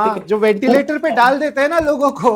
हाँ, है। जो वेंटिलेटर पे डाल देते हैं ना लोगों को,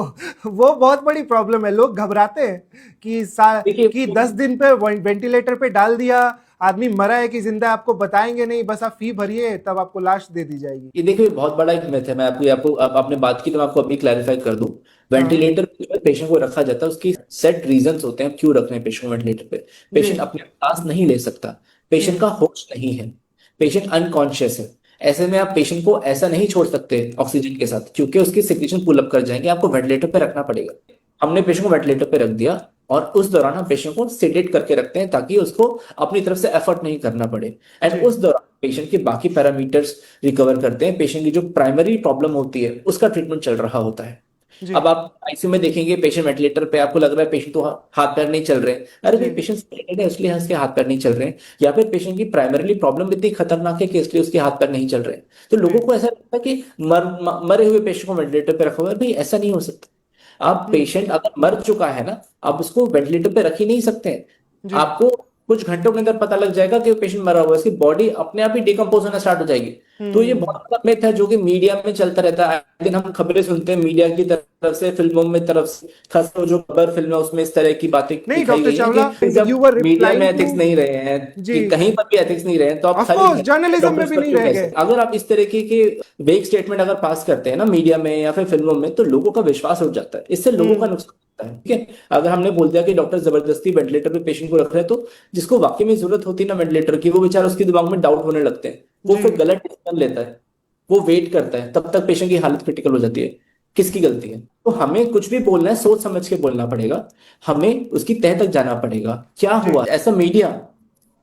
वो बहुत बड़ी प्रॉब्लम है। लोग घबराते हैं कि देखिए कि 10 दिन पे वेंटिलेटर पे डाल दिया, आदमी मरा है कि जिंदा है, आपको बताएंगे नहीं, बस आप फी भरिए तब आपको लाश दे दी जाएगी। ये देखिए बहुत बड़ा एक मिथ है। मैं आपको आपको आपने बात की तो मैं आपको अभी क्लैरिफाई कर दूं। हाँ वेंटिलेटर पे पेशेंट को रखा जाता है, उसकी सेट रीजंस होते हैं क्यों रख रहे हैं पेशेंट को वेंटिलेटर पे। जी। पेशेंट अपने सांस नहीं ले सकता, पेशेंट हम्म। का होश नहीं है, पेशेंट अनकॉन्शियस है। ऐसे में आप पेशेंट को ऐसा नहीं छोड़ सकते ऑक्सीजन के साथ, क्योंकि उसकी सिचुएशन पुल अप कर जाएंगे, आपको वेंटिलेटर पे रखना पड़ेगा। हमने पेशेंट को वेंटिलेटर पे रख दिया और उस दौरान हम पेशेंट को सेडेट करके रखते हैं ताकि उसको अपनी तरफ से एफर्ट नहीं करना पड़े। एंड जी। उस दौरान पेशेंट के बाकी पैरामीटर्स रिकवर करते हैं। पेशेंट की जो प्राइमरी प्रॉब्लम होती है उसका ट्रीटमेंट चल रहा होता है। जी। अब आप आईसीयू में देखेंगे पेशेंट वेंटिलेटर पे, आपको लग रहा है पेशेंट तो हाथ पैर नहीं चल रहे हैं। अरे जी। भाई पेशेंट सेडेटेड है इसलिए उसके हाथ पैर नहीं चल रहे हैं, या फिर पेशेंट की प्राइमरीली प्रॉब्लम इतनी खतरनाक है कि इसलिए उसके हाथ पैर नहीं चल रहे हैं। तो जी। लोगों को ऐसा लगता है कि मरे हुए पेशेंट को वेंटिलेटर पे रखा हुआ है। भाई ऐसा नहीं हो सकता। आप हम्म। पेशेंट अगर मर चुका है ना, आप उसको वेंटिलेटर पे रख ही नहीं सकते हैं। जी। आपको कुछ घंटों के अंदर पता लग जाएगा कि पेशेंट मरा हुआ है, इसकी बॉडी अपने आप ही डिकम्पोज होना स्टार्ट हो जाएगी। तो ये हम्म। बहुत बड़ा मिथ है जो कि मीडिया में चलता रहता है। आए दिन हम खबरें सुनते हैं मीडिया की तरफ से, फिल्मों में तरफ से, खास तो जो खबर फिल्म है उसमें इस तरह की बातें नहीं दिखाई डॉक्टर गई हैं चावला, कि जब यू वर मीडिया में रिप्लाइंग टू। एथिक्स नहीं रहे हैं, जी। कि कहीं पर भी एथिक्स नहीं रहे हैं, तो आप ऑफ खाली कोर्स जर्नलिज्म में डॉक्टर्स भी पर नहीं क्यों रह कह गए। सकते? अगर आप इस तरीके के वेग स्टेटमेंट अगर पास करते हैं ना मीडिया में या फिर फिल्मों में, तो लोगों का विश्वास उठ जाता है, इससे लोगों का हम्म। नुकसान होता है। ठीक है, अगर हमने बोल दिया कि डॉक्टर जबरदस्ती वेंटिलेटर पे पेशेंट को रख रहे हैं, तो जिसको वाकई में जरूरत होती है ना वेंटिलेटर की, वो बेचारा, उसके दिमाग में डाउट होने लगते हैं, वो जी। फिर गलत डिसीजन लेता है। वो वेट करता है, तब तक पेशेंट की हालत क्रिटिकल हो जाती है। किसकी गलती है? तो हमें कुछ भी बोलना है सोच समझ के बोलना पड़ेगा। हमें उसकी तह तक जाना पड़ेगा, क्या जी। हुआ। ऐसा मीडिया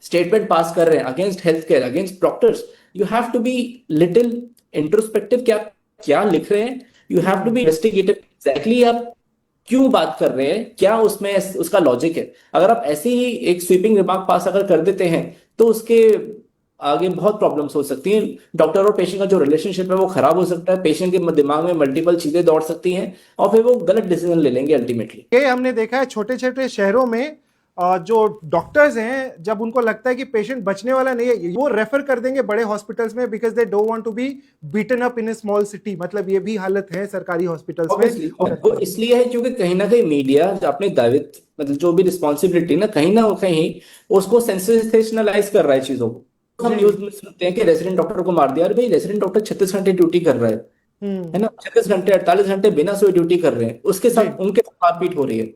स्टेटमेंट पास कर रहे हैं against health care, against doctors, you have to be little introspective. क्या क्या लिख रहे हैं? You have to hmm. Be investigative. Exactly आप क्यों बात कर रहे हैं, क्या उसमें उसका लॉजिक है। अगर आप ऐसे ही एक स्वीपिंग रिमार्क पास अगर कर देते हैं, तो उसके आगे बहुत प्रॉब्लम्स हो सकती हैं। डॉक्टर और पेशेंट का जो रिलेशनशिप है वो खराब हो सकता है, पेशेंट के दिमाग में मल्टीपल चीजें दौड़ सकती हैं और फिर वो गलत डिसीजन ले लेंगे अल्टीमेटली। ये हमने देखा है छोटे छोटे शहरों में, जो डॉक्टर्स हैं जब उनको लगता है कि पेशेंट बचने वाला नहीं है, वो रेफर कर देंगे बड़े हॉस्पिटल्स में, because they don't want to be beaten up in a small city. मतलब ये भी हालत है सरकारी हॉस्पिटल्स में। ऑब्वियसली और वो इसलिए है क्योंकि कहीं ना कहीं मीडिया अपने दायित्व, मतलब जो भी रिस्पॉन्सिबिलिटी ना कहीं उसको सेंसेशनलाइज कर रहा है चीजों को। हम जी। न्यूज में सुनते हैं कि रेसिडेंट डॉक्टर को मार दिया। अरे भाई रेसिडेंट डॉक्टर 36 घंटे ड्यूटी कर रहा हम्म। है ना, 36 घंटे 48 घंटे बिना सोए ड्यूटी कर रहे हैं, उसके जी। साथ उनके साथ मारपीट हो रही है।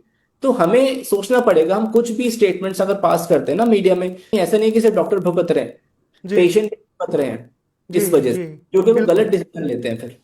तो हमें सोचना पड़ेगा, हम कुछ भी स्टेटमेंट्स अगर पास करते हैं ना मीडिया में, ऐसा नहीं कि सिर्फ डॉक्टर भुगत रहे हैं, जी। पेशेंट भुगत रहे हैं जी। इस वजह से, जी। क्योंकि वो गलत बिल्कुल। डिसीजन लेते हैं फिर।